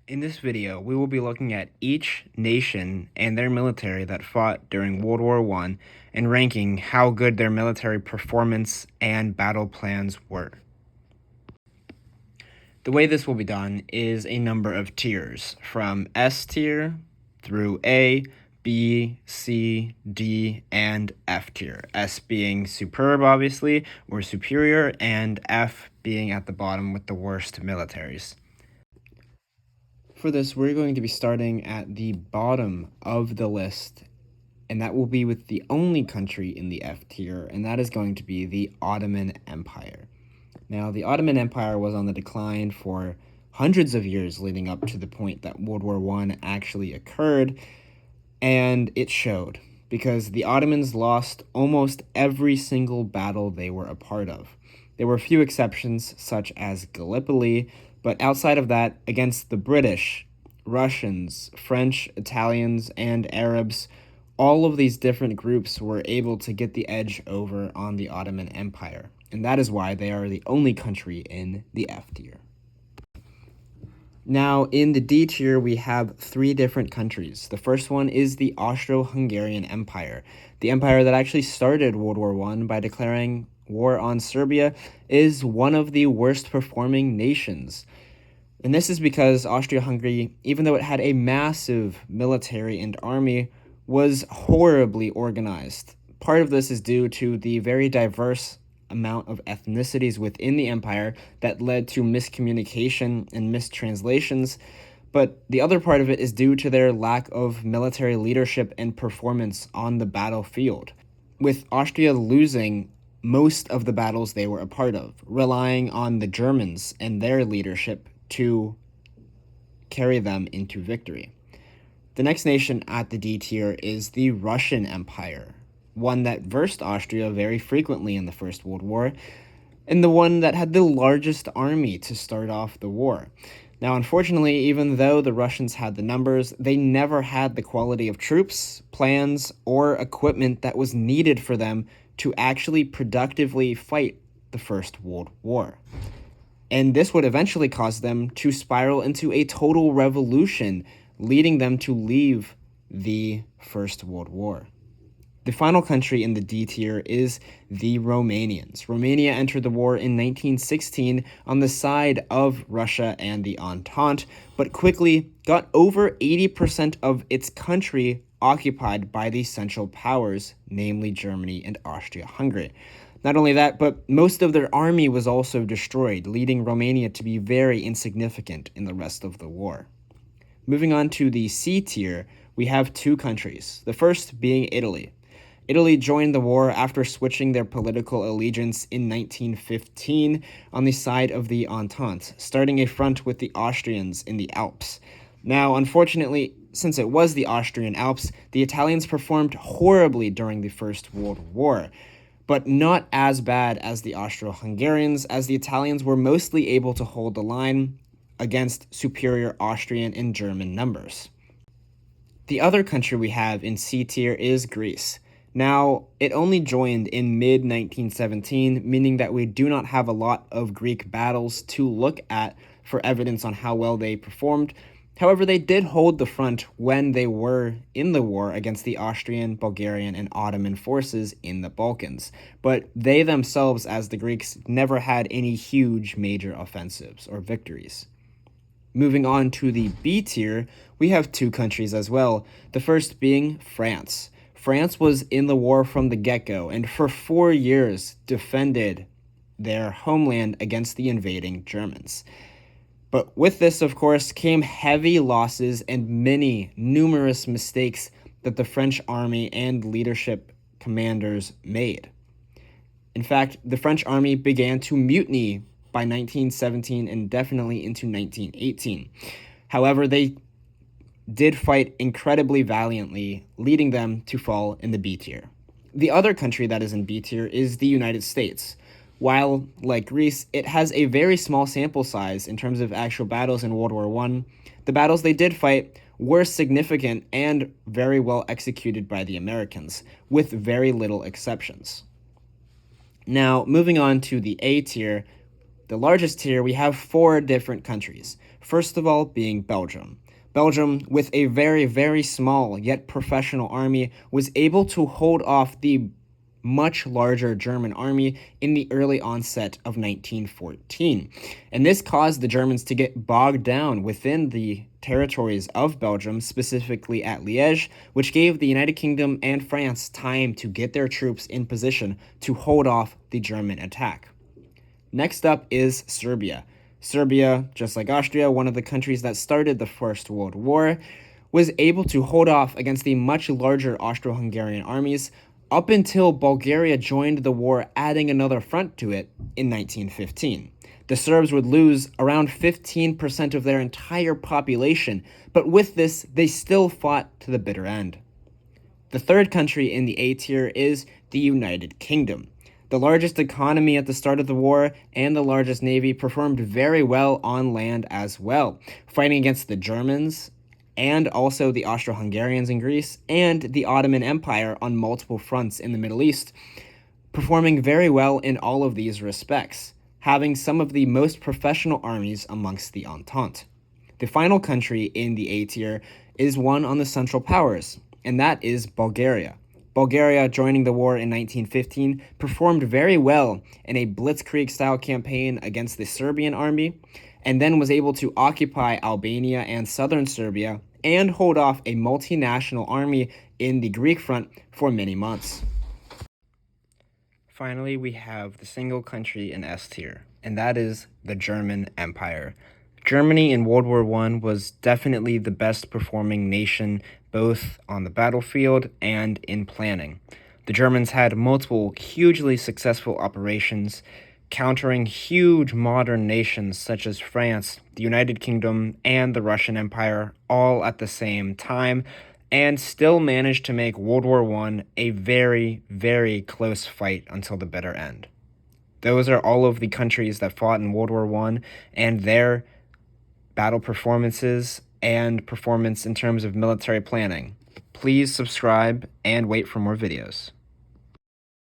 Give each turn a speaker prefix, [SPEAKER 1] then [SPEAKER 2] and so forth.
[SPEAKER 1] In this video, we will be looking at each nation and their military that fought during World War I and ranking how good their military performance and battle plans were. The way this will be done is a number of tiers, from S tier through A, B, C, D, and F tier. S being superb, obviously, or superior, and F being at the bottom with the worst militaries. For this, we're going to be starting at the bottom of the list, and that will be with the only country in the F tier, and that is going to be the Ottoman Empire. Now, the Ottoman Empire was on the decline for hundreds of years leading up to the point that World War I actually occurred, and it showed, because the Ottomans lost almost every single battle they were a part of. There were a few exceptions, such as Gallipoli, but outside of that, against the British, Russians, French, Italians, and Arabs, all of these different groups were able to get the edge over on the Ottoman Empire, and that is why they are the only country in the F tier. Now, in the D tier, we have three different countries. The first one is the Austro-Hungarian Empire. The empire that actually started World War I by declaring war on Serbia is one of the worst performing nations. And this is because Austria-Hungary, even though it had a massive military and army, was horribly organized. Part of this is due to the very diverse amount of ethnicities within the empire that led to miscommunication and mistranslations, but the other part of it is due to their lack of military leadership and performance on the battlefield, with Austria losing most of the battles they were a part of, relying on the Germans and their leadership to carry them into victory. The next nation at the D tier is the Russian Empire, one that versed Austria very frequently in the First World War, and the one that had the largest army to start off the war. Now, unfortunately, even though the Russians had the numbers, they never had the quality of troops, plans, or equipment that was needed for them to actually productively fight the First World War. And this would eventually cause them to spiral into a total revolution, leading them to leave the First World War. The final country in the D tier is the Romanians. Romania entered the war in 1916 on the side of Russia and the Entente, but quickly got over 80% of its country occupied by the Central Powers, namely Germany and Austria-Hungary. Not only that, but most of their army was also destroyed, leading Romania to be very insignificant in the rest of the war. Moving on to the C tier, we have two countries, the first being Italy. Italy joined the war after switching their political allegiance in 1915 on the side of the Entente, starting a front with the Austrians in the Alps. Now, unfortunately, since it was the Austrian Alps, the Italians performed horribly during the First World War, but not as bad as the Austro-Hungarians, as the Italians were mostly able to hold the line against superior Austrian and German numbers. The other country we have in C tier is Greece. Now, it only joined in mid-1917, meaning that we do not have a lot of Greek battles to look at for evidence on how well they performed. However, they did hold the front when they were in the war against the Austrian, Bulgarian, and Ottoman forces in the Balkans. But they themselves, as the Greeks, never had any huge major offensives or victories. Moving on to the B tier, we have two countries as well, the first being France. France was in the war from the get-go, and for 4 years defended their homeland against the invading Germans. But with this, of course, came heavy losses and numerous mistakes that the French army and leadership commanders made. In fact, the French army began to mutiny by 1917 and definitely into 1918. However, they did fight incredibly valiantly, leading them to fall in the B tier. The other country that is in B tier is the United States. While, like Greece, it has a very small sample size in terms of actual battles in World War I, the battles they did fight were significant and very well executed by the Americans, with very little exceptions. Now, moving on to the A tier, The largest here, we have 4 different countries. First of all, being Belgium. Belgium, with a very, very small yet professional army, was able to hold off the much larger German army in the early onset of 1914. And this caused the Germans to get bogged down within the territories of Belgium, specifically at Liège, which gave the United Kingdom and France time to get their troops in position to hold off the German attack. Next up is Serbia. Serbia, just like Austria, one of the countries that started the First World War, was able to hold off against the much larger Austro-Hungarian armies up until Bulgaria joined the war, adding another front to it in 1915. The Serbs would lose around 15% of their entire population, but with this, they still fought to the bitter end. The third country in the A tier is the United Kingdom. The largest economy at the start of the war and the largest navy performed very well on land as well, fighting against the Germans and also the Austro-Hungarians in Greece and the Ottoman Empire on multiple fronts in the Middle East, performing very well in all of these respects, having some of the most professional armies amongst the Entente. The final country in the A tier is one on the Central Powers, and that is Bulgaria. Bulgaria, joining the war in 1915, performed very well in a blitzkrieg-style campaign against the Serbian army, and then was able to occupy Albania and southern Serbia and hold off a multinational army in the Greek front for many months. Finally, we have the single country in S tier, and that is the German Empire. Germany in World War I was definitely the best performing nation, both on the battlefield and in planning. The Germans had multiple hugely successful operations, countering huge modern nations such as France, the United Kingdom, and the Russian Empire all at the same time, and still managed to make World War I a very, very close fight until the bitter end. Those are all of the countries that fought in World War I and their battle performances and performance in terms of military planning. Please subscribe and wait for more videos.